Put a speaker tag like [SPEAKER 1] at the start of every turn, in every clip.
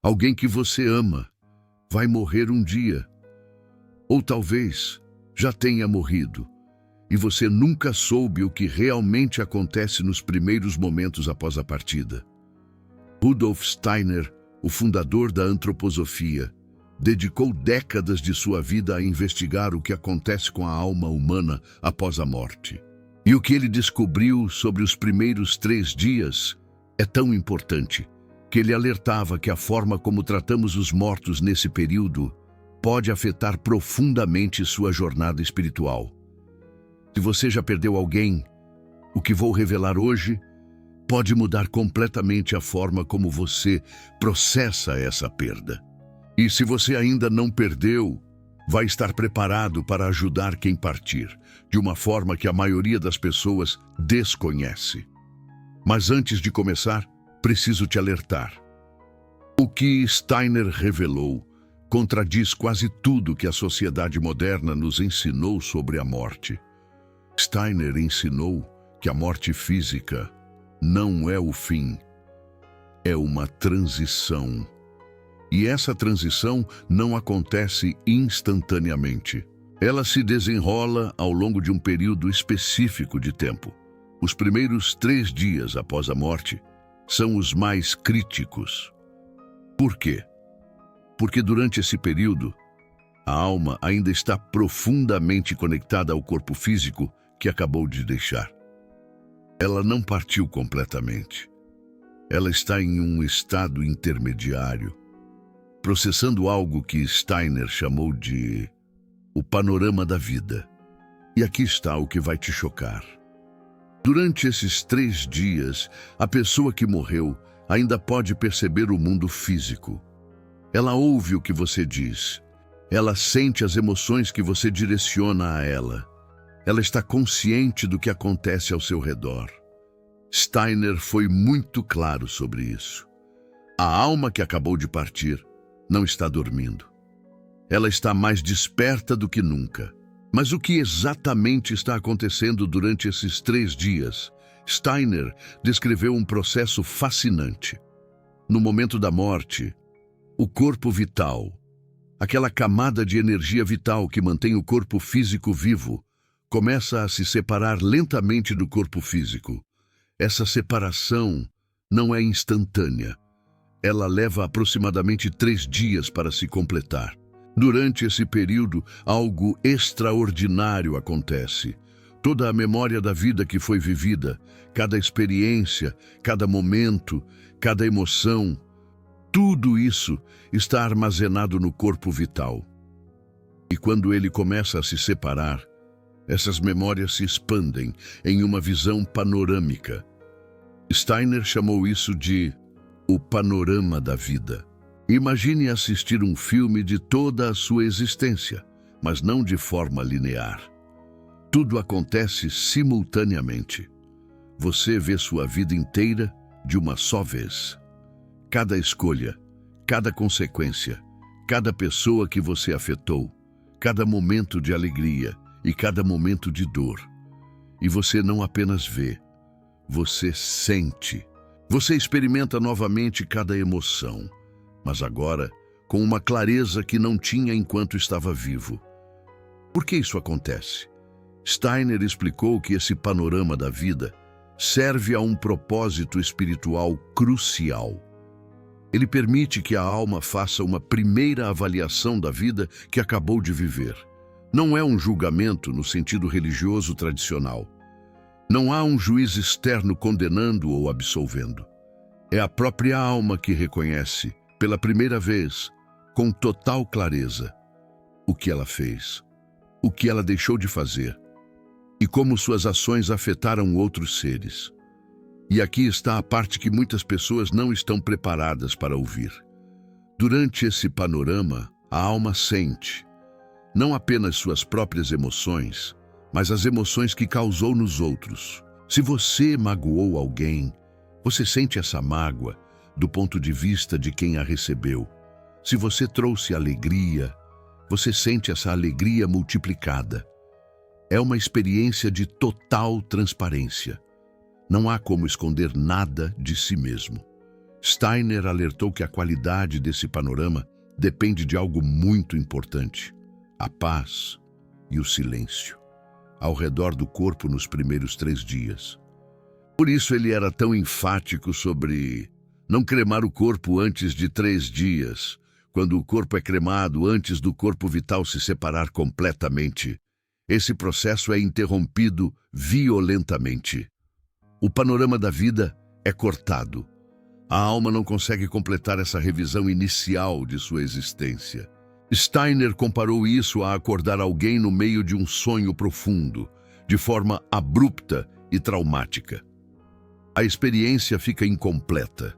[SPEAKER 1] Alguém que você ama vai morrer um dia. Ou talvez já tenha morrido, e você nunca soube o que realmente acontece nos primeiros momentos após a partida. Rudolf Steiner, o fundador da antroposofia, dedicou décadas de sua vida a investigar o que acontece com a alma humana após a morte. E o que ele descobriu sobre os primeiros 3 dias é tão importante que ele alertava que a forma como tratamos os mortos nesse período pode afetar profundamente sua jornada espiritual. Se você já perdeu alguém, o que vou revelar hoje pode mudar completamente a forma como você processa essa perda. E se você ainda não perdeu, vai estar preparado para ajudar quem partir, de uma forma que a maioria das pessoas desconhece. Mas antes de começar, preciso te alertar. O que Steiner revelou contradiz quase tudo que a sociedade moderna nos ensinou sobre a morte. Steiner ensinou que a morte física não é o fim, é uma transição. E essa transição não acontece instantaneamente. Ela se desenrola ao longo de um período específico de tempo. Os primeiros 3 dias após a morte são os mais críticos. Por quê? Porque durante esse período, a alma ainda está profundamente conectada ao corpo físico que acabou de deixar. Ela não partiu completamente. Ela está em um estado intermediário, processando algo que Steiner chamou de o panorama da vida. E aqui está o que vai te chocar. Durante esses 3 dias, a pessoa que morreu ainda pode perceber o mundo físico. Ela ouve o que você diz. Ela sente as emoções que você direciona a ela. Ela está consciente do que acontece ao seu redor. Steiner foi muito claro sobre isso. A alma que acabou de partir não está dormindo. Ela está mais desperta do que nunca. Mas o que exatamente está acontecendo durante esses 3 dias? Steiner descreveu um processo fascinante. No momento da morte, o corpo vital, aquela camada de energia vital que mantém o corpo físico vivo, começa a se separar lentamente do corpo físico. Essa separação não é instantânea. Ela leva aproximadamente 3 dias para se completar. Durante esse período, algo extraordinário acontece. Toda a memória da vida que foi vivida, cada experiência, cada momento, cada emoção, tudo isso está armazenado no corpo vital. E quando ele começa a se separar, essas memórias se expandem em uma visão panorâmica. Steiner chamou isso de o panorama da vida. Imagine assistir um filme de toda a sua existência, mas não de forma linear. Tudo acontece simultaneamente. Você vê sua vida inteira de uma só vez. Cada escolha, cada consequência, cada pessoa que você afetou, cada momento de alegria e cada momento de dor. E você não apenas vê, você sente. Você experimenta novamente cada emoção, mas agora com uma clareza que não tinha enquanto estava vivo. Por que isso acontece? Steiner explicou que esse panorama da vida serve a um propósito espiritual crucial. Ele permite que a alma faça uma primeira avaliação da vida que acabou de viver. Não é um julgamento no sentido religioso tradicional. Não há um juiz externo condenando ou absolvendo. É a própria alma que reconhece, pela primeira vez, com total clareza, o que ela fez, o que ela deixou de fazer e como suas ações afetaram outros seres. E aqui está a parte que muitas pessoas não estão preparadas para ouvir. Durante esse panorama, a alma sente, não apenas suas próprias emoções, mas as emoções que causou nos outros. Se você magoou alguém, você sente essa mágoa do ponto de vista de quem a recebeu. Se você trouxe alegria, você sente essa alegria multiplicada. É uma experiência de total transparência. Não há como esconder nada de si mesmo. Steiner alertou que a qualidade desse panorama depende de algo muito importante: a paz e o silêncio ao redor do corpo nos primeiros 3 dias. Por isso ele era tão enfático sobre não cremar o corpo antes de 3 dias. Quando o corpo é cremado antes do corpo vital se separar completamente, esse processo é interrompido violentamente. O panorama da vida é cortado. A alma não consegue completar essa revisão inicial de sua existência. Steiner comparou isso a acordar alguém no meio de um sonho profundo, de forma abrupta e traumática. A experiência fica incompleta,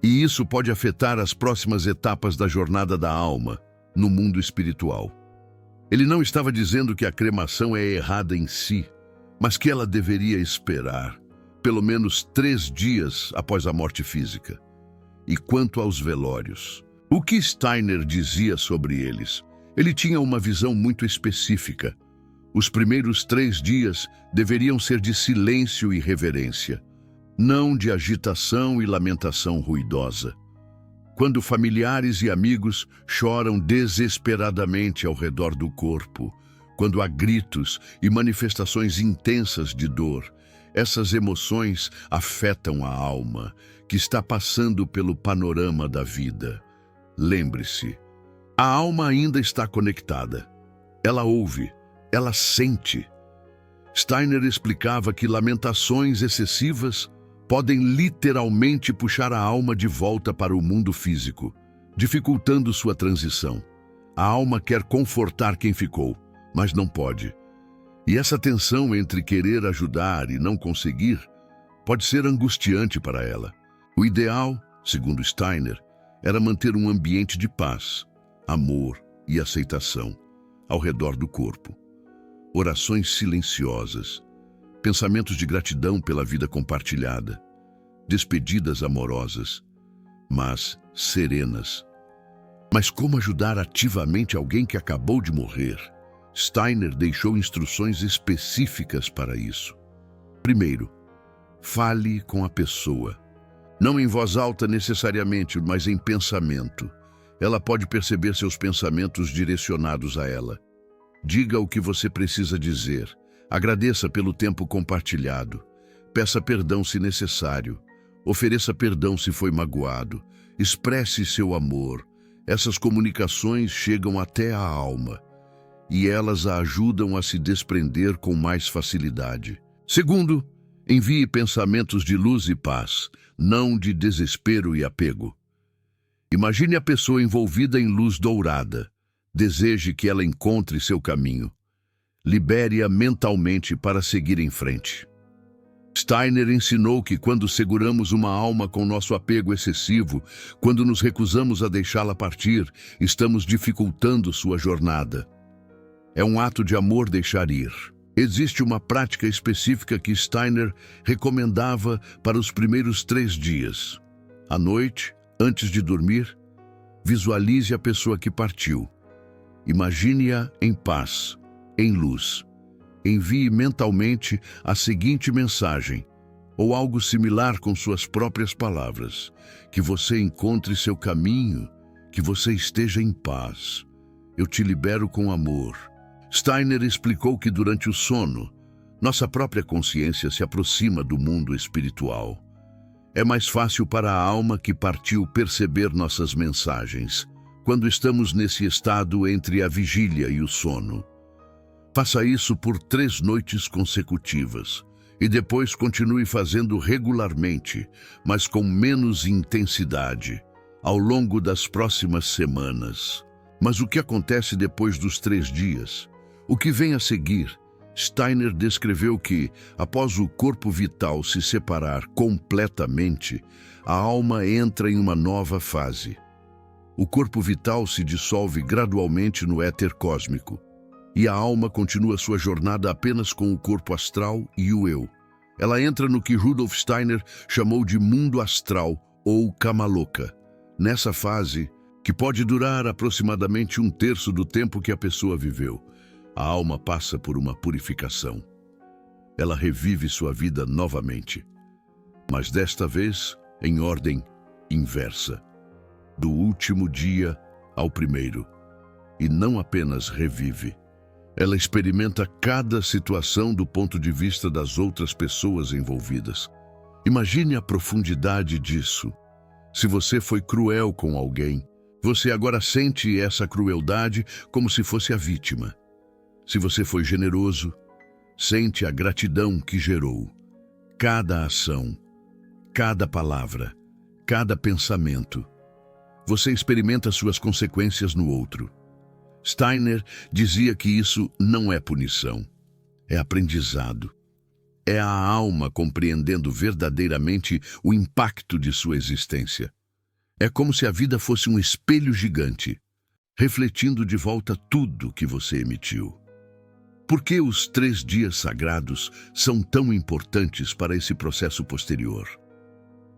[SPEAKER 1] e isso pode afetar as próximas etapas da jornada da alma no mundo espiritual. Ele não estava dizendo que a cremação é errada em si, mas que ela deveria esperar pelo menos 3 dias após a morte física. E quanto aos velórios, o que Steiner dizia sobre eles? Ele tinha uma visão muito específica. Os primeiros 3 dias deveriam ser de silêncio e reverência, não de agitação e lamentação ruidosa. Quando familiares e amigos choram desesperadamente ao redor do corpo, quando há gritos e manifestações intensas de dor, essas emoções afetam a alma, que está passando pelo panorama da vida. Lembre-se, a alma ainda está conectada. Ela ouve, ela sente. Steiner explicava que lamentações excessivas podem literalmente puxar a alma de volta para o mundo físico, dificultando sua transição. A alma quer confortar quem ficou, mas não pode. E essa tensão entre querer ajudar e não conseguir pode ser angustiante para ela. O ideal, segundo Steiner, era manter um ambiente de paz, amor e aceitação ao redor do corpo. Orações silenciosas, pensamentos de gratidão pela vida compartilhada, despedidas amorosas, mas serenas. Mas como ajudar ativamente alguém que acabou de morrer? Steiner deixou instruções específicas para isso. Primeiro, fale com a pessoa. Não em voz alta necessariamente, mas em pensamento. Ela pode perceber seus pensamentos direcionados a ela. Diga o que você precisa dizer. Agradeça pelo tempo compartilhado. Peça perdão se necessário. Ofereça perdão se foi magoado. Expresse seu amor. Essas comunicações chegam até a alma e elas a ajudam a se desprender com mais facilidade. Segundo, envie pensamentos de luz e paz, não de desespero e apego. Imagine a pessoa envolvida em luz dourada. Deseje que ela encontre seu caminho. Libere-a mentalmente para seguir em frente. Steiner ensinou que quando seguramos uma alma com nosso apego excessivo, quando nos recusamos a deixá-la partir, estamos dificultando sua jornada. É um ato de amor deixar ir. Existe uma prática específica que Steiner recomendava para os primeiros 3 dias. À noite, antes de dormir, visualize a pessoa que partiu. Imagine-a em paz, em luz. Envie mentalmente a seguinte mensagem, ou algo similar com suas próprias palavras: que você encontre seu caminho, que você esteja em paz. Eu te libero com amor. Steiner explicou que durante o sono, nossa própria consciência se aproxima do mundo espiritual. É mais fácil para a alma que partiu perceber nossas mensagens, quando estamos nesse estado entre a vigília e o sono. Faça isso por 3 noites consecutivas e depois continue fazendo regularmente, mas com menos intensidade, ao longo das próximas semanas. Mas o que acontece depois dos 3 dias? O que vem a seguir? Steiner descreveu que, após o corpo vital se separar completamente, a alma entra em uma nova fase. O corpo vital se dissolve gradualmente no éter cósmico, e a alma continua sua jornada apenas com o corpo astral e o eu. Ela entra no que Rudolf Steiner chamou de mundo astral ou Kamaloka. Nessa fase, que pode durar aproximadamente 1/3 do tempo que a pessoa viveu, a alma passa por uma purificação. Ela revive sua vida novamente, mas desta vez em ordem inversa, do último dia ao primeiro, e não apenas revive. Ela experimenta cada situação do ponto de vista das outras pessoas envolvidas. Imagine a profundidade disso. Se você foi cruel com alguém, você agora sente essa crueldade como se fosse a vítima. Se você foi generoso, sente a gratidão que gerou. Cada ação, cada palavra, cada pensamento. Você experimenta suas consequências no outro. Steiner dizia que isso não é punição, é aprendizado. É a alma compreendendo verdadeiramente o impacto de sua existência. É como se a vida fosse um espelho gigante, refletindo de volta tudo que você emitiu. Por que os 3 dias sagrados são tão importantes para esse processo posterior?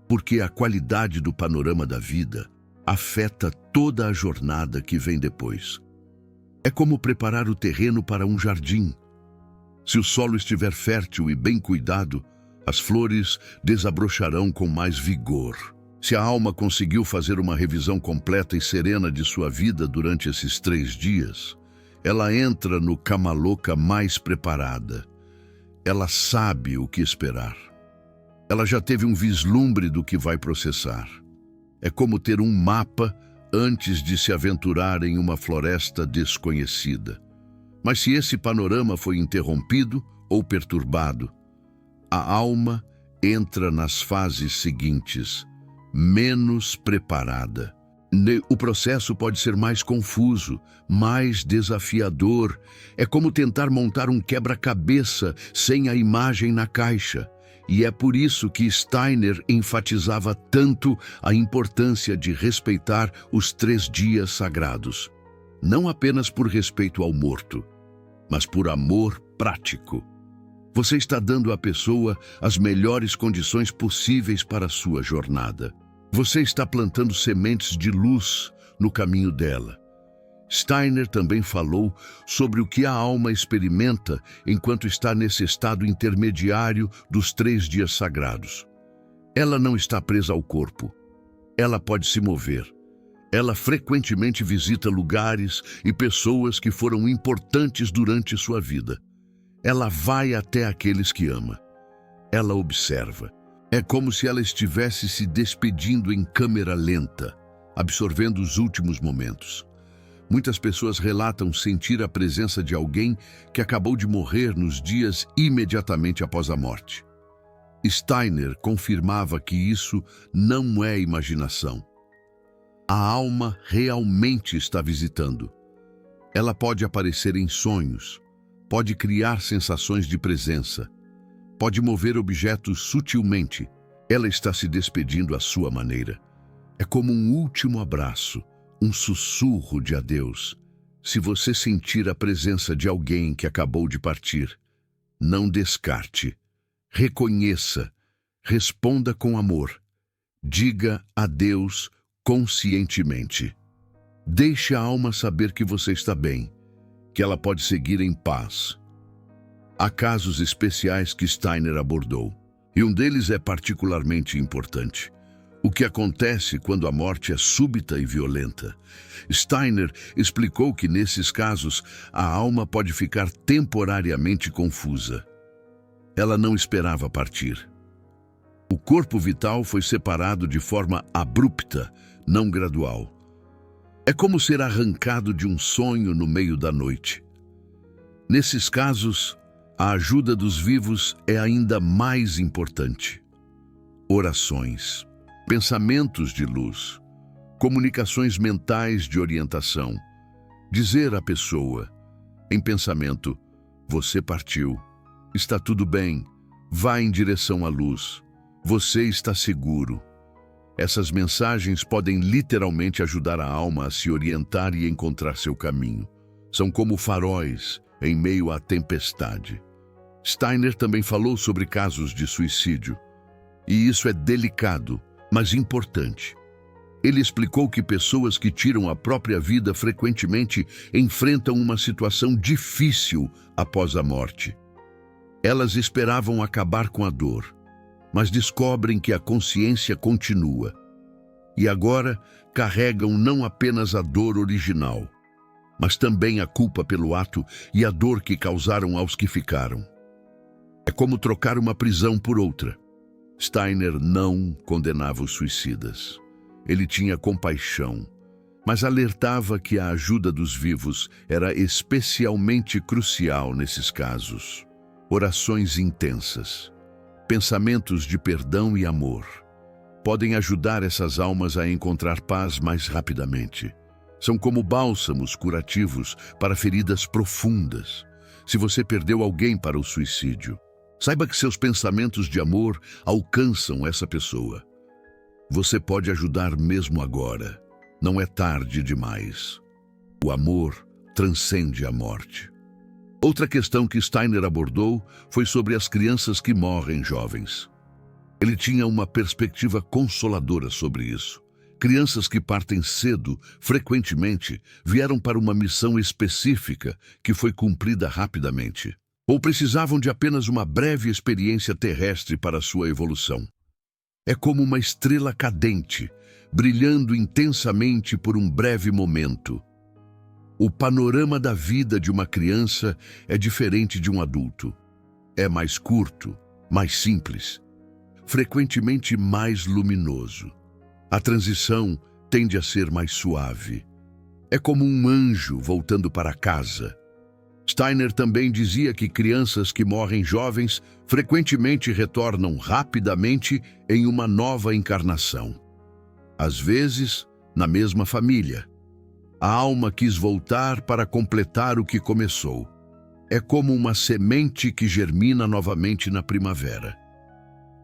[SPEAKER 1] Porque a qualidade do panorama da vida afeta toda a jornada que vem depois. É como preparar o terreno para um jardim. Se o solo estiver fértil e bem cuidado, as flores desabrocharão com mais vigor. Se a alma conseguiu fazer uma revisão completa e serena de sua vida durante esses 3 dias, ela entra no Kama-loka mais preparada. Ela sabe o que esperar. Ela já teve um vislumbre do que vai processar. É como ter um mapa antes de se aventurar em uma floresta desconhecida. Mas se esse panorama foi interrompido ou perturbado, a alma entra nas fases seguintes, menos preparada. O processo pode ser mais confuso, mais desafiador. É como tentar montar um quebra-cabeça sem a imagem na caixa. E é por isso que Steiner enfatizava tanto a importância de respeitar os 3 dias sagrados. Não apenas por respeito ao morto, mas por amor prático. Você está dando à pessoa as melhores condições possíveis para a sua jornada. Você está plantando sementes de luz no caminho dela. Steiner também falou sobre o que a alma experimenta enquanto está nesse estado intermediário dos 3 dias sagrados. Ela não está presa ao corpo. Ela pode se mover. Ela frequentemente visita lugares e pessoas que foram importantes durante sua vida. Ela vai até aqueles que ama. Ela observa. É como se ela estivesse se despedindo em câmera lenta, absorvendo os últimos momentos. Muitas pessoas relatam sentir a presença de alguém que acabou de morrer nos dias imediatamente após a morte. Steiner confirmava que isso não é imaginação. A alma realmente está visitando. Ela pode aparecer em sonhos, pode criar sensações de presença, pode mover objetos sutilmente. Ela está se despedindo à sua maneira. É como um último abraço, um sussurro de adeus. Se você sentir a presença de alguém que acabou de partir, não descarte. Reconheça, responda com amor. Diga adeus conscientemente. Deixe a alma saber que você está bem, que ela pode seguir em paz. Há casos especiais que Steiner abordou, e um deles é particularmente importante. O que acontece quando a morte é súbita e violenta. Steiner explicou que, nesses casos, a alma pode ficar temporariamente confusa. Ela não esperava partir. O corpo vital foi separado de forma abrupta, não gradual. É como ser arrancado de um sonho no meio da noite. Nesses casos, a ajuda dos vivos é ainda mais importante. Orações, pensamentos de luz, comunicações mentais de orientação. Dizer à pessoa, em pensamento, você partiu, está tudo bem, vá em direção à luz, você está seguro. Essas mensagens podem literalmente ajudar a alma a se orientar e encontrar seu caminho. São como faróis em meio à tempestade. Steiner também falou sobre casos de suicídio. E isso é delicado, mas importante. Ele explicou que pessoas que tiram a própria vida frequentemente enfrentam uma situação difícil após a morte. Elas esperavam acabar com a dor, mas descobrem que a consciência continua. e agora carregam não apenas a dor original, mas também a culpa pelo ato e a dor que causaram aos que ficaram. É como trocar uma prisão por outra. Steiner não condenava os suicidas. Ele tinha compaixão, mas alertava que a ajuda dos vivos era especialmente crucial nesses casos. Orações intensas, pensamentos de perdão e amor, podem ajudar essas almas a encontrar paz mais rapidamente. São como bálsamos curativos para feridas profundas. Se você perdeu alguém para o suicídio, saiba que seus pensamentos de amor alcançam essa pessoa. Você pode ajudar mesmo agora. Não é tarde demais. O amor transcende a morte. Outra questão que Steiner abordou foi sobre as crianças que morrem jovens. Ele tinha uma perspectiva consoladora sobre isso. Crianças que partem cedo, frequentemente, vieram para uma missão específica que foi cumprida rapidamente, ou precisavam de apenas uma breve experiência terrestre para sua evolução. É como uma estrela cadente, brilhando intensamente por um breve momento. O panorama da vida de uma criança é diferente de um adulto. É mais curto, mais simples, frequentemente mais luminoso. A transição tende a ser mais suave. É como um anjo voltando para casa. Steiner também dizia que crianças que morrem jovens frequentemente retornam rapidamente em uma nova encarnação. Às vezes, na mesma família. A alma quis voltar para completar o que começou. É como uma semente que germina novamente na primavera.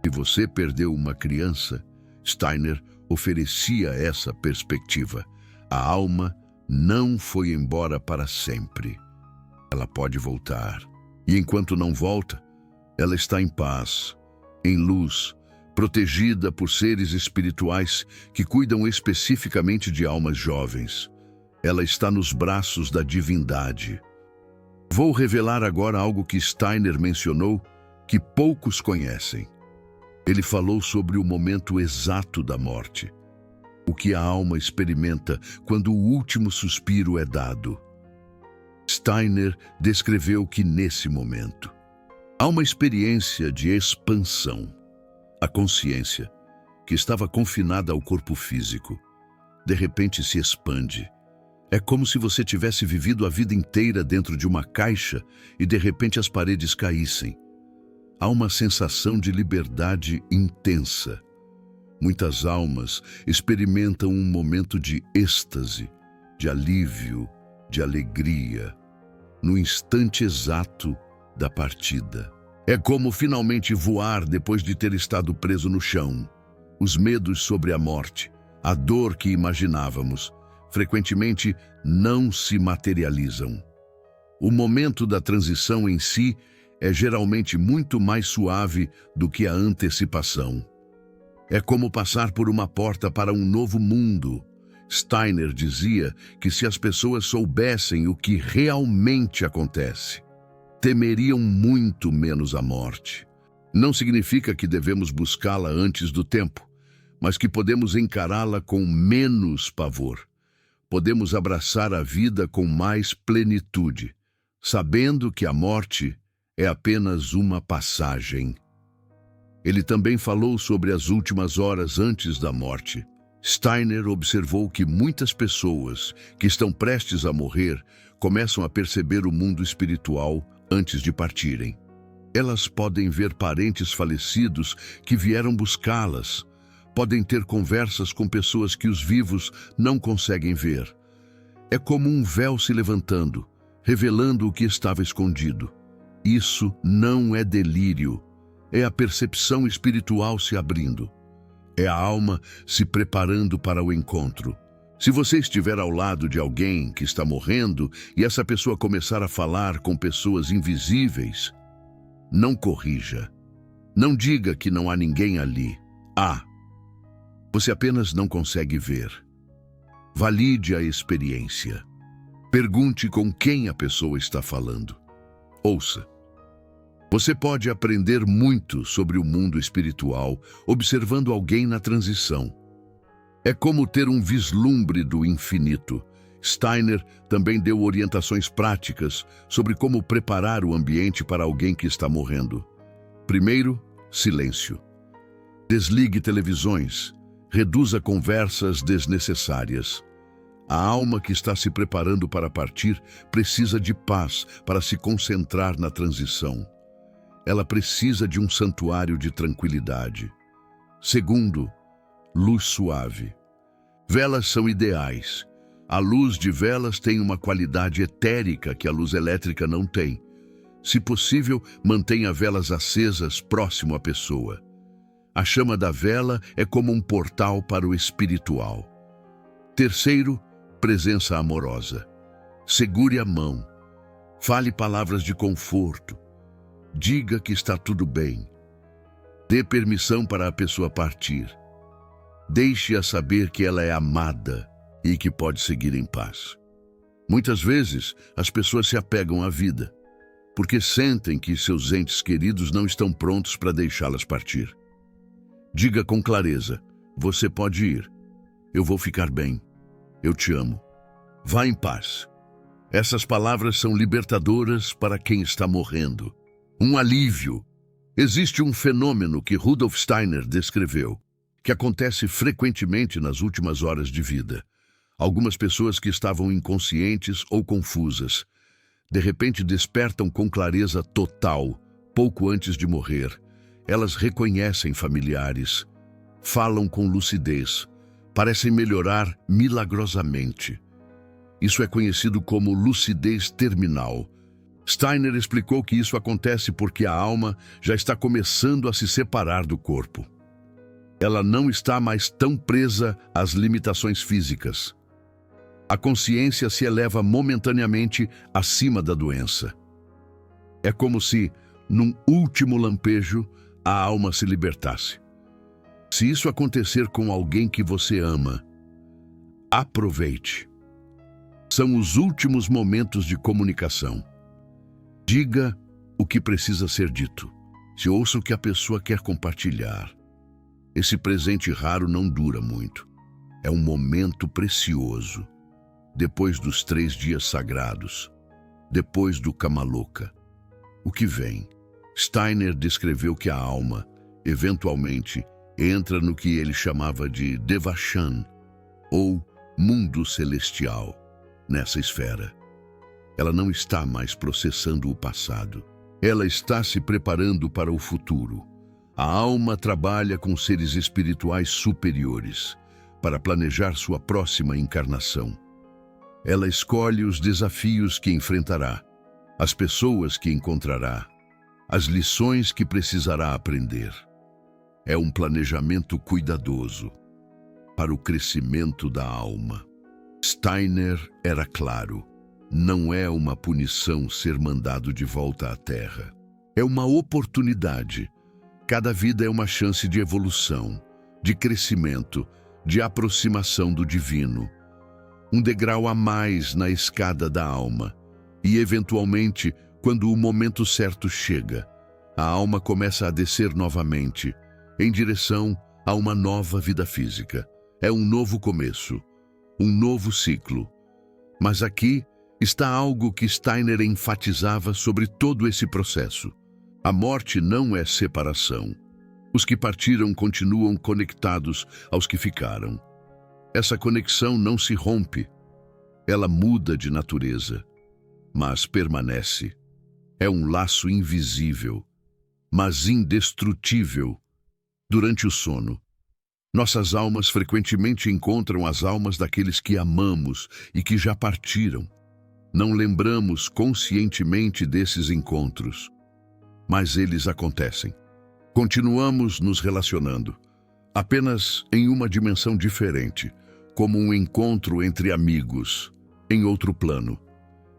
[SPEAKER 1] Se você perdeu uma criança, Steiner oferecia essa perspectiva. A alma não foi embora para sempre. Ela pode voltar. E enquanto não volta, ela está em paz, em luz, protegida por seres espirituais que cuidam especificamente de almas jovens. Ela está nos braços da divindade. Vou revelar agora algo que Steiner mencionou que poucos conhecem. Ele falou sobre o momento exato da morte, o que a alma experimenta quando o último suspiro é dado. Steiner descreveu que nesse momento há uma experiência de expansão. A consciência, que estava confinada ao corpo físico, de repente se expande. É como se você tivesse vivido a vida inteira dentro de uma caixa e de repente as paredes caíssem. Há uma sensação de liberdade intensa. Muitas almas experimentam um momento de êxtase, de alívio, de alegria, no instante exato da partida. É como finalmente voar depois de ter estado preso no chão. Os medos sobre a morte, a dor que imaginávamos, frequentemente não se materializam. O momento da transição em si é geralmente muito mais suave do que a antecipação. É como passar por uma porta para um novo mundo. Steiner dizia que se as pessoas soubessem o que realmente acontece, temeriam muito menos a morte. Não significa que devemos buscá-la antes do tempo, mas que podemos encará-la com menos pavor. Podemos abraçar a vida com mais plenitude, sabendo que a morte é apenas uma passagem. Ele também falou sobre as últimas horas antes da morte. Steiner observou que muitas pessoas que estão prestes a morrer começam a perceber o mundo espiritual antes de partirem. Elas podem ver parentes falecidos que vieram buscá-las, podem ter conversas com pessoas que os vivos não conseguem ver. É como um véu se levantando, revelando o que estava escondido. Isso não é delírio, é a percepção espiritual se abrindo. É a alma se preparando para o encontro. Se você estiver ao lado de alguém que está morrendo e essa pessoa começar a falar com pessoas invisíveis, não corrija. Não diga que não há ninguém ali. Há. Você apenas não consegue ver. Valide a experiência. Pergunte com quem a pessoa está falando. Ouça. Você pode aprender muito sobre o mundo espiritual observando alguém na transição. É como ter um vislumbre do infinito. Steiner também deu orientações práticas sobre como preparar o ambiente para alguém que está morrendo. Primeiro, silêncio. Desligue televisões. Reduza conversas desnecessárias. A alma que está se preparando para partir precisa de paz para se concentrar na transição. Ela precisa de um santuário de tranquilidade. Segundo, luz suave. Velas são ideais. A luz de velas tem uma qualidade etérica que a luz elétrica não tem. Se possível, mantenha velas acesas próximo à pessoa. A chama da vela é como um portal para o espiritual. Terceiro, presença amorosa. Segure a mão. Fale palavras de conforto. Diga que está tudo bem. Dê permissão para a pessoa partir. Deixe-a saber que ela é amada e que pode seguir em paz. Muitas vezes, as pessoas se apegam à vida, porque sentem que seus entes queridos não estão prontos para deixá-las partir. Diga com clareza: você pode ir. Eu vou ficar bem. Eu te amo. Vá em paz. Essas palavras são libertadoras para quem está morrendo. Um alívio. Existe um fenômeno que Rudolf Steiner descreveu, que acontece frequentemente nas últimas horas de vida. Algumas pessoas que estavam inconscientes ou confusas, de repente despertam com clareza total, pouco antes de morrer. Elas reconhecem familiares, falam com lucidez, parecem melhorar milagrosamente. Isso é conhecido como lucidez terminal. Steiner explicou que isso acontece porque a alma já está começando a se separar do corpo. Ela não está mais tão presa às limitações físicas. A consciência se eleva momentaneamente acima da doença. É como se, num último lampejo, a alma se libertasse. Se isso acontecer com alguém que você ama, aproveite. São os últimos momentos de comunicação. Diga o que precisa ser dito. Se ouça o que a pessoa quer compartilhar. Esse presente raro não dura muito. É um momento precioso. Depois dos 3 dias sagrados. Depois do Kama-loka. O que vem? Steiner descreveu que a alma, eventualmente, entra no que ele chamava de Devachan, ou mundo celestial, nessa esfera. Ela não está mais processando o passado. Ela está se preparando para o futuro. A alma trabalha com seres espirituais superiores para planejar sua próxima encarnação. Ela escolhe os desafios que enfrentará, as pessoas que encontrará, as lições que precisará aprender. É um planejamento cuidadoso para o crescimento da alma. Steiner era claro. Não é uma punição ser mandado de volta à Terra. É uma oportunidade. Cada vida é uma chance de evolução, de crescimento, de aproximação do divino. Um degrau a mais na escada da alma. E, eventualmente, quando o momento certo chega, a alma começa a descer novamente, em direção a uma nova vida física. É um novo começo, um novo ciclo. Mas aqui está algo que Steiner enfatizava sobre todo esse processo. A morte não é separação. Os que partiram continuam conectados aos que ficaram. Essa conexão não se rompe. Ela muda de natureza, mas permanece. É um laço invisível, mas indestrutível. Durante o sono, nossas almas frequentemente encontram as almas daqueles que amamos e que já partiram. Não lembramos conscientemente desses encontros, mas eles acontecem. Continuamos nos relacionando, apenas em uma dimensão diferente, como um encontro entre amigos, em outro plano.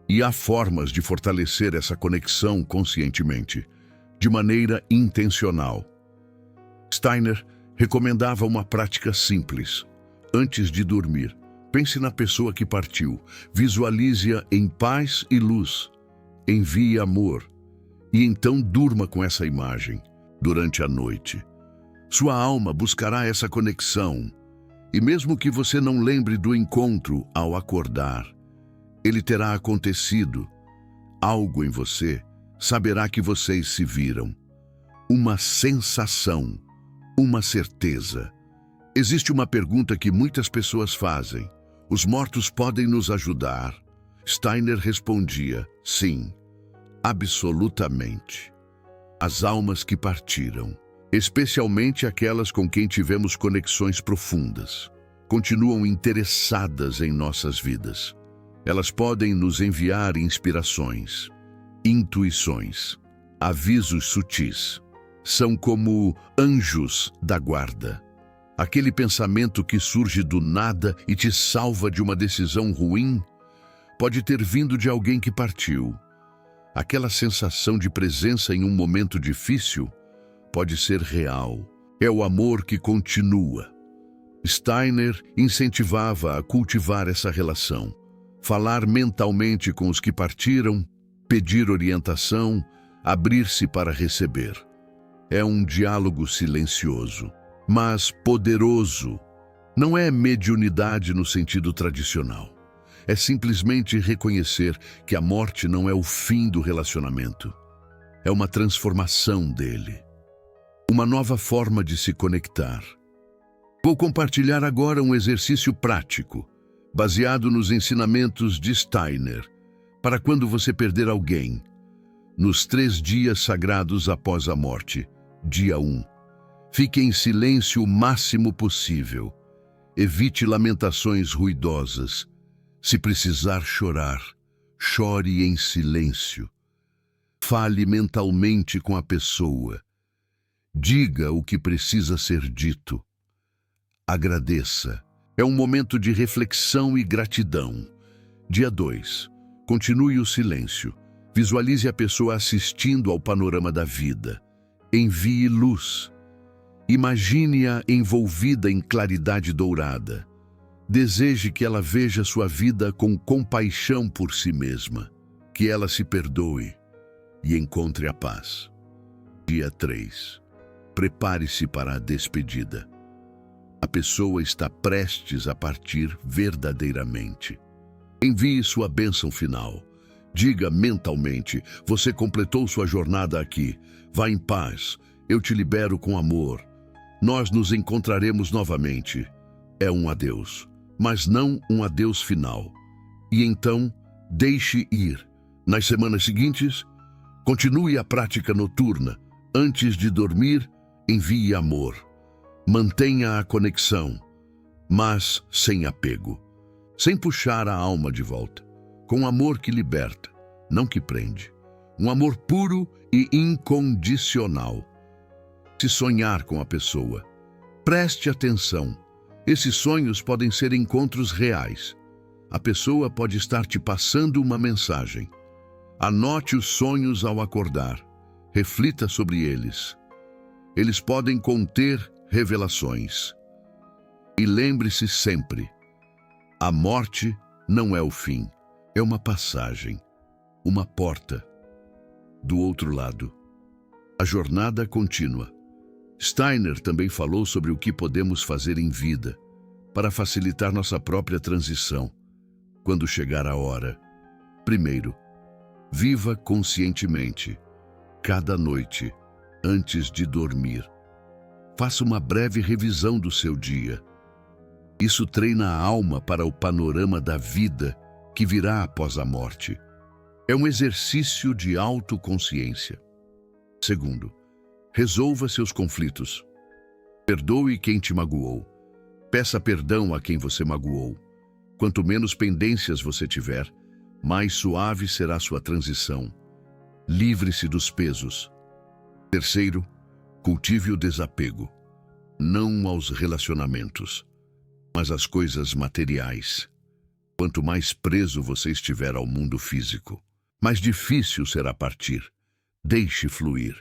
[SPEAKER 1] E há formas de fortalecer essa conexão conscientemente, de maneira intencional. Steiner recomendava uma prática simples. Antes de dormir, pense na pessoa que partiu, visualize-a em paz e luz, envie amor, e então durma com essa imagem durante a noite. Sua alma buscará essa conexão, E mesmo que você não lembre do encontro ao acordar, ele terá acontecido. Algo em você saberá que vocês se viram. Uma sensação, uma certeza. Existe uma pergunta que muitas pessoas fazem. Os mortos podem nos ajudar? Steiner respondia, sim, absolutamente. As almas que partiram, especialmente aquelas com quem tivemos conexões profundas, continuam interessadas em nossas vidas. Elas podem nos enviar inspirações, intuições, avisos sutis. São como anjos da guarda. Aquele pensamento que surge do nada e te salva de uma decisão ruim pode ter vindo de alguém que partiu. Aquela sensação de presença em um momento difícil pode ser real. É o amor que continua. Steiner incentivava a cultivar essa relação. Falar mentalmente com os que partiram, pedir orientação, abrir-se para receber. É um diálogo silencioso, mas poderoso. Não é mediunidade no sentido tradicional. É simplesmente reconhecer que a morte não é o fim do relacionamento. É uma transformação dele. Uma nova forma de se conectar. Vou compartilhar agora um exercício prático, baseado nos ensinamentos de Steiner, para quando você perder alguém. Nos 3 dias sagrados após a morte. Dia 1. Fique em silêncio o máximo possível. Evite lamentações ruidosas. Se precisar chorar, chore em silêncio. Fale mentalmente com a pessoa. Diga o que precisa ser dito. Agradeça. É um momento de reflexão e gratidão. Dia 2. Continue o silêncio. Visualize a pessoa assistindo ao panorama da vida. Envie luz. Imagine-a envolvida em claridade dourada. Deseje que ela veja sua vida com compaixão por si mesma. Que ela se perdoe e encontre a paz. Dia 3. Prepare-se para a despedida. A pessoa está prestes a partir verdadeiramente. Envie sua bênção final. Diga mentalmente, você completou sua jornada aqui. Vá em paz, eu te libero com amor. Nós nos encontraremos novamente. É um adeus, mas não um adeus final. E então, deixe ir. Nas semanas seguintes, continue a prática noturna. Antes de dormir, envie amor. Mantenha a conexão, mas sem apego. Sem puxar a alma de volta. Com amor que liberta, não que prende. Um amor puro e incondicional. Se sonhar com a pessoa, preste atenção. Esses sonhos podem ser encontros reais. A pessoa pode estar te passando uma mensagem. Anote os sonhos ao acordar. Reflita sobre eles. Eles podem conter revelações. E lembre-se sempre, a morte não é o fim, é uma passagem, uma porta. Do outro lado, a jornada contínua. Steiner também falou sobre o que podemos fazer em vida para facilitar nossa própria transição quando chegar a hora. Primeiro, viva conscientemente, cada noite, antes de dormir. Faça uma breve revisão do seu dia. Isso treina a alma para o panorama da vida que virá após a morte. É um exercício de autoconsciência. Segundo, resolva seus conflitos. Perdoe quem te magoou. Peça perdão a quem você magoou. Quanto menos pendências você tiver, mais suave será sua transição. Livre-se dos pesos. Terceiro, cultive o desapego, não aos relacionamentos, mas às coisas materiais. Quanto mais preso você estiver ao mundo físico, mais difícil será partir. Deixe fluir.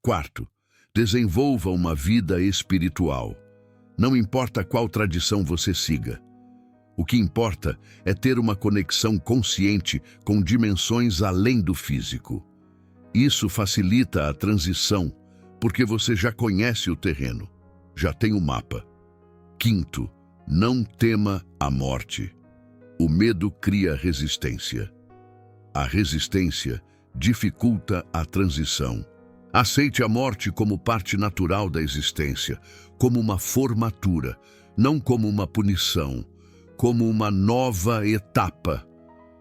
[SPEAKER 1] Quarto, desenvolva uma vida espiritual. Não importa qual tradição você siga. O que importa é ter uma conexão consciente com dimensões além do físico. Isso facilita a transição, porque você já conhece o terreno, já tem o mapa. Quinto, Não tema a morte. O medo cria resistência. A resistência dificulta a transição. Aceite a morte como parte natural da existência, como uma formatura, não como uma punição, como uma nova etapa.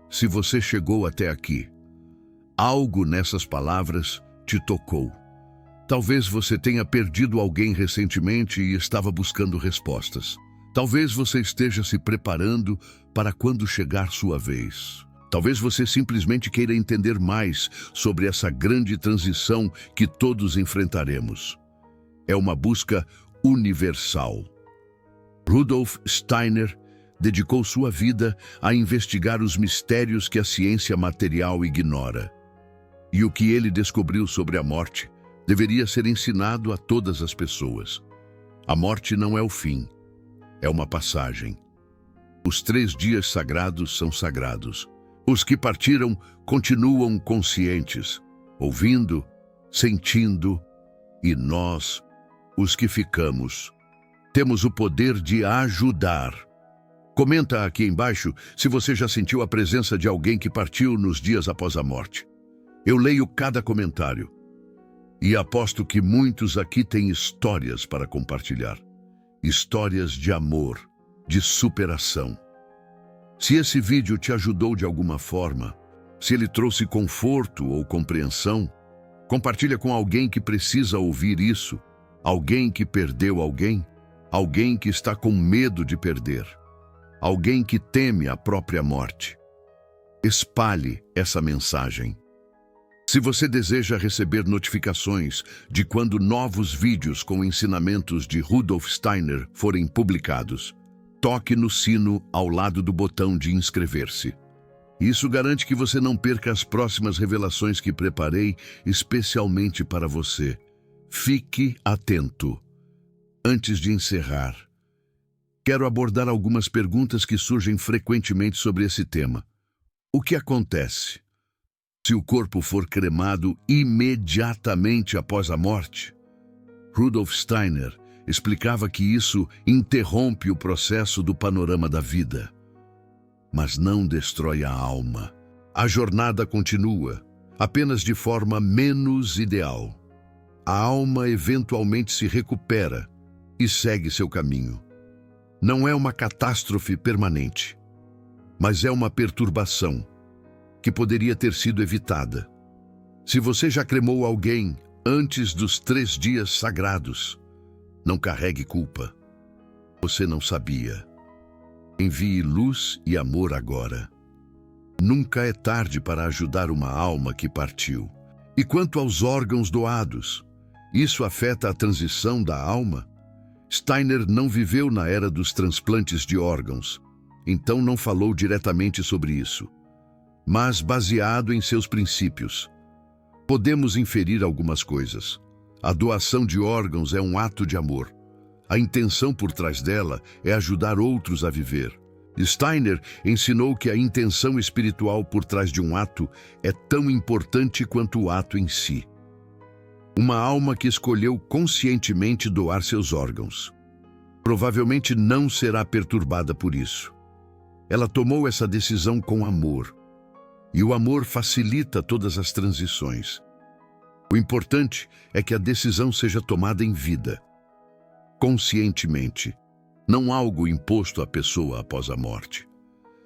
[SPEAKER 1] Se você chegou até aqui, algo nessas palavras te tocou. Talvez você tenha perdido alguém recentemente e estava buscando respostas. Talvez você esteja se preparando para quando chegar sua vez. Talvez você simplesmente queira entender mais sobre essa grande transição que todos enfrentaremos. É uma busca universal. Rudolf Steiner dedicou sua vida a investigar os mistérios que a ciência material ignora. E o que ele descobriu sobre a morte deveria ser ensinado a todas as pessoas. A morte não é o fim, é uma passagem. Os 3 dias sagrados são sagrados. Os que partiram continuam conscientes, ouvindo, sentindo, e nós, os que ficamos, temos o poder de ajudar. Comenta aqui embaixo se você já sentiu a presença de alguém que partiu nos dias após a morte. Eu leio cada comentário e aposto que muitos aqui têm histórias para compartilhar. Histórias de amor, de superação. Se esse vídeo te ajudou de alguma forma, se ele trouxe conforto ou compreensão, compartilha com alguém que precisa ouvir isso, alguém que perdeu alguém, alguém que está com medo de perder, alguém que teme a própria morte. Espalhe essa mensagem. Se você deseja receber notificações de quando novos vídeos com ensinamentos de Rudolf Steiner forem publicados, toque no sino ao lado do botão de inscrever-se. Isso garante que você não perca as próximas revelações que preparei especialmente para você. Fique atento. Antes de encerrar, quero abordar algumas perguntas que surgem frequentemente sobre esse tema. O que acontece se o corpo for cremado imediatamente após a morte? Rudolf Steiner explicava que isso interrompe o processo do panorama da vida, mas não destrói a alma. A jornada continua, apenas de forma menos ideal. A alma eventualmente se recupera e segue seu caminho. Não é uma catástrofe permanente, mas é uma perturbação que poderia ter sido evitada. Se você já cremou alguém antes dos 3 dias sagrados, não carregue culpa. Você não sabia. Envie luz e amor agora. Nunca é tarde para ajudar uma alma que partiu. E quanto aos órgãos doados, isso afeta a transição da alma? Steiner não viveu na era dos transplantes de órgãos, então não falou diretamente sobre isso. Mas, baseado em seus princípios, podemos inferir algumas coisas. A doação de órgãos é um ato de amor. A intenção por trás dela é ajudar outros a viver. Steiner ensinou que a intenção espiritual por trás de um ato é tão importante quanto o ato em si. Uma alma que escolheu conscientemente doar seus órgãos provavelmente não será perturbada por isso. Ela tomou essa decisão com amor. E o amor facilita todas as transições. O importante é que a decisão seja tomada em vida, conscientemente, não algo imposto à pessoa após a morte,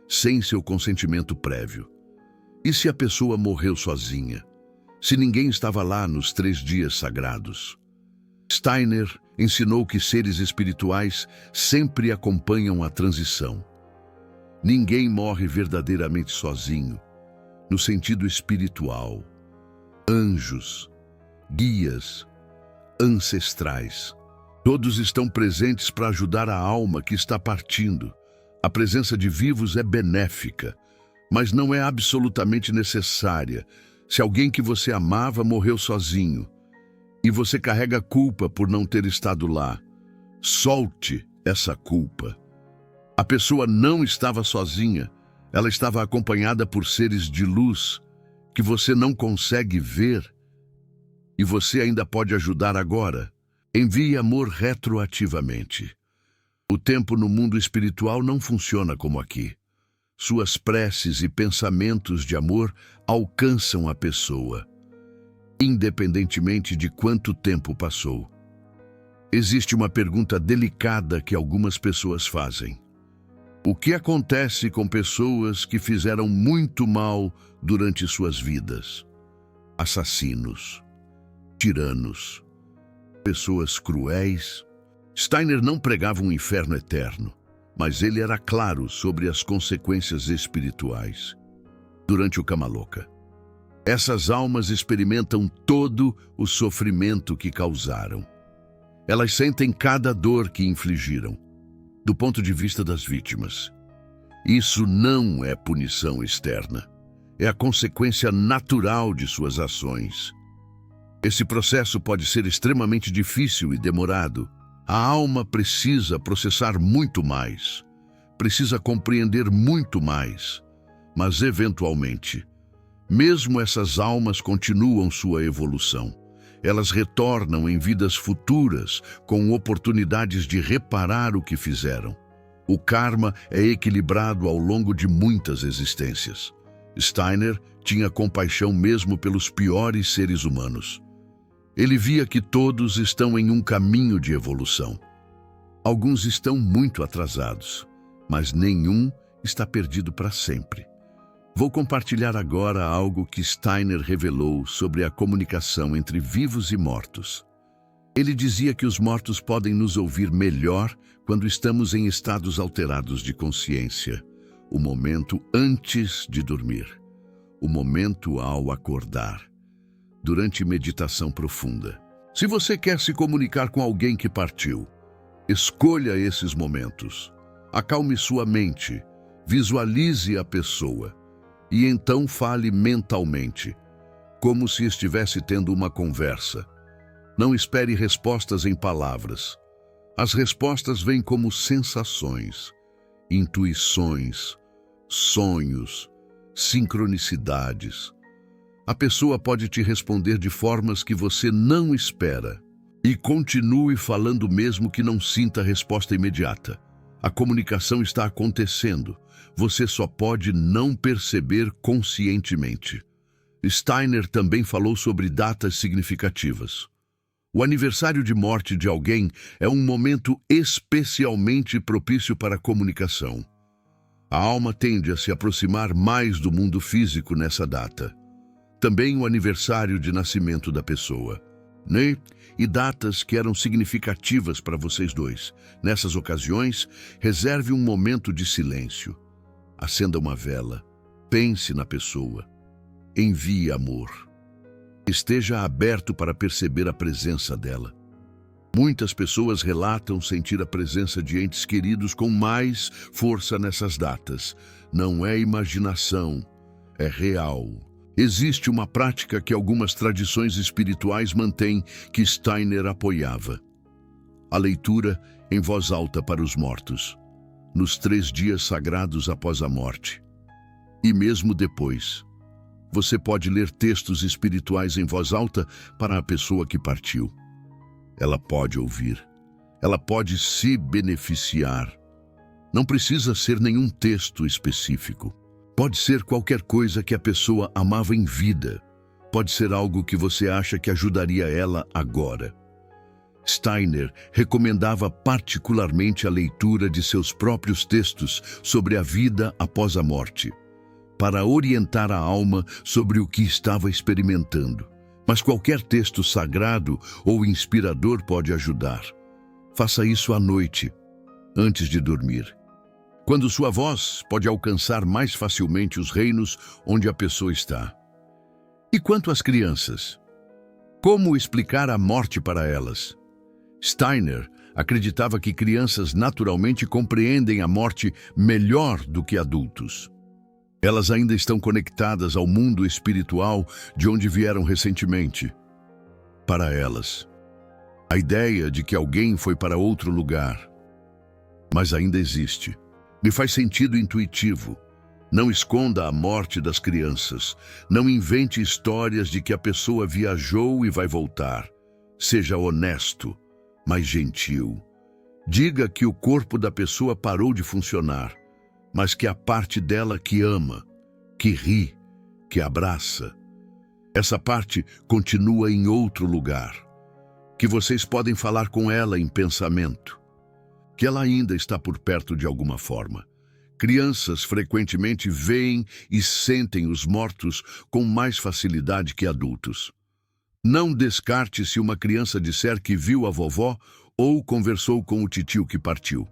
[SPEAKER 1] sem seu consentimento prévio. E se a pessoa morreu sozinha? Se ninguém estava lá nos 3 dias sagrados? Steiner ensinou que seres espirituais sempre acompanham a transição. Ninguém morre verdadeiramente sozinho, no sentido espiritual. Anjos, guias, ancestrais, todos estão presentes para ajudar a alma que está partindo. A presença de vivos é benéfica, mas não é absolutamente necessária. Se alguém que você amava morreu sozinho e você carrega culpa por não ter estado lá, solte essa culpa. A pessoa não estava sozinha, ela estava acompanhada por seres de luz que você não consegue ver e você ainda pode ajudar agora. Envie amor retroativamente. O tempo no mundo espiritual não funciona como aqui. Suas preces e pensamentos de amor alcançam a pessoa, independentemente de quanto tempo passou. Existe uma pergunta delicada que algumas pessoas fazem. O que acontece com pessoas que fizeram muito mal durante suas vidas? Assassinos, tiranos, pessoas cruéis. Steiner não pregava um inferno eterno, mas ele era claro sobre as consequências espirituais. Durante o Kamaloka, essas almas experimentam todo o sofrimento que causaram. Elas sentem cada dor que infligiram, do ponto de vista das vítimas. Isso não é punição externa, é a consequência natural de suas ações. Esse processo pode ser extremamente difícil e demorado. A alma precisa processar muito mais, precisa compreender muito mais, mas eventualmente, mesmo essas almas continuam sua evolução. Elas retornam em vidas futuras com oportunidades de reparar o que fizeram. O karma é equilibrado ao longo de muitas existências. Steiner tinha compaixão mesmo pelos piores seres humanos. Ele via que todos estão em um caminho de evolução. Alguns estão muito atrasados, mas nenhum está perdido para sempre. Vou compartilhar agora algo que Steiner revelou sobre a comunicação entre vivos e mortos. Ele dizia que os mortos podem nos ouvir melhor quando estamos em estados alterados de consciência, o momento antes de dormir, o momento ao acordar, durante meditação profunda. Se você quer se comunicar com alguém que partiu, escolha esses momentos. Acalme sua mente, visualize a pessoa e então fale mentalmente, como se estivesse tendo uma conversa. Não espere respostas em palavras. As respostas vêm como sensações, intuições, sonhos, sincronicidades. A pessoa pode te responder de formas que você não espera. E continue falando mesmo que não sinta a resposta imediata. A comunicação está acontecendo. Você só pode não perceber conscientemente. Steiner também falou sobre datas significativas. O aniversário de morte de alguém é um momento especialmente propício para a comunicação. A alma tende a se aproximar mais do mundo físico nessa data. Também o aniversário de nascimento da pessoa, né? E datas que eram significativas para vocês dois. Nessas ocasiões, reserve um momento de silêncio. Acenda uma vela, pense na pessoa, envie amor. Esteja aberto para perceber a presença dela. Muitas pessoas relatam sentir a presença de entes queridos com mais força nessas datas. Não é imaginação, é real. Existe uma prática que algumas tradições espirituais mantêm que Steiner apoiava. A leitura em voz alta para os mortos, nos 3 dias sagrados após a morte. E mesmo depois, você pode ler textos espirituais em voz alta para a pessoa que partiu. Ela pode ouvir, ela pode se beneficiar. Não precisa ser nenhum texto específico. Pode ser qualquer coisa que a pessoa amava em vida. Pode ser algo que você acha que ajudaria ela agora. Steiner recomendava particularmente a leitura de seus próprios textos sobre a vida após a morte, para orientar a alma sobre o que estava experimentando. Mas qualquer texto sagrado ou inspirador pode ajudar. Faça isso à noite, antes de dormir, quando sua voz pode alcançar mais facilmente os reinos onde a pessoa está. E quanto às crianças? Como explicar a morte para elas? Steiner acreditava que crianças naturalmente compreendem a morte melhor do que adultos. Elas ainda estão conectadas ao mundo espiritual de onde vieram recentemente. Para elas, a ideia de que alguém foi para outro lugar, mas ainda existe, me faz sentido intuitivo. Não esconda a morte das crianças. Não invente histórias de que a pessoa viajou e vai voltar. Seja honesto, mas gentil. Diga que o corpo da pessoa parou de funcionar, mas que a parte dela que ama, que ri, que abraça, essa parte continua em outro lugar, que vocês podem falar com ela em pensamento, que ela ainda está por perto de alguma forma. Crianças frequentemente veem e sentem os mortos com mais facilidade que adultos. Não descarte se uma criança disser que viu a vovó ou conversou com o titio que partiu.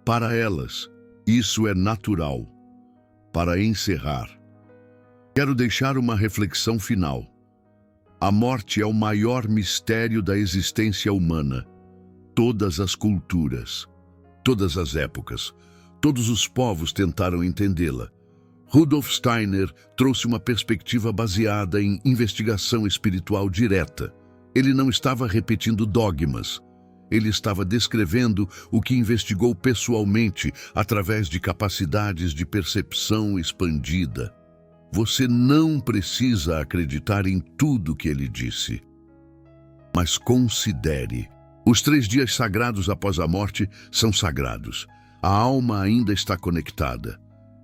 [SPEAKER 1] Para elas, isso é natural. Para encerrar, quero deixar uma reflexão final. A morte é o maior mistério da existência humana. Todas as culturas, todas as épocas, todos os povos tentaram entendê-la. Rudolf Steiner trouxe uma perspectiva baseada em investigação espiritual direta. Ele não estava repetindo dogmas. Ele estava descrevendo o que investigou pessoalmente através de capacidades de percepção expandida. Você não precisa acreditar em tudo que ele disse. Mas considere. Os 3 dias sagrados após a morte são sagrados. A alma ainda está conectada.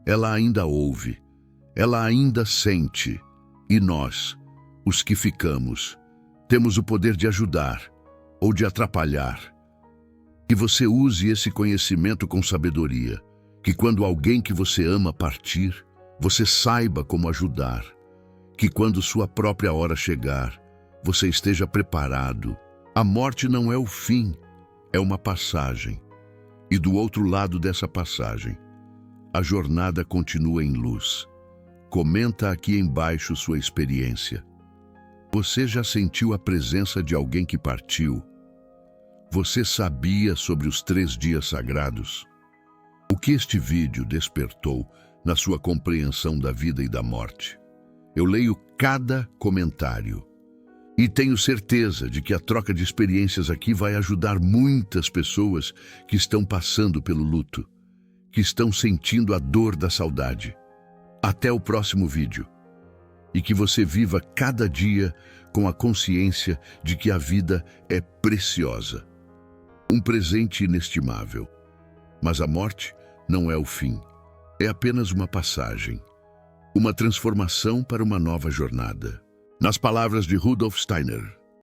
[SPEAKER 1] Ela ainda ouve. Ela ainda sente. E nós, os que ficamos, temos o poder de ajudar ou de atrapalhar. Que você use esse conhecimento com sabedoria. Que quando alguém que você ama partir, você saiba como ajudar. Que quando sua própria hora chegar, você esteja preparado. A morte não é o fim, é uma passagem. E do outro lado dessa passagem, a jornada continua em luz. Comenta aqui embaixo sua experiência. Você já sentiu a presença de alguém que partiu? Você sabia sobre os 3 dias sagrados? O que este vídeo despertou na sua compreensão da vida e da morte? Eu leio cada comentário e tenho certeza de que a troca de experiências aqui vai ajudar muitas pessoas que estão passando pelo luto, que estão sentindo a dor da saudade. Até o próximo vídeo. E que você viva cada dia com a consciência de que a vida é preciosa. Um presente inestimável. Mas a morte não é o fim. É apenas uma passagem. Uma transformação para uma nova jornada. Nas palavras de Rudolf Steiner.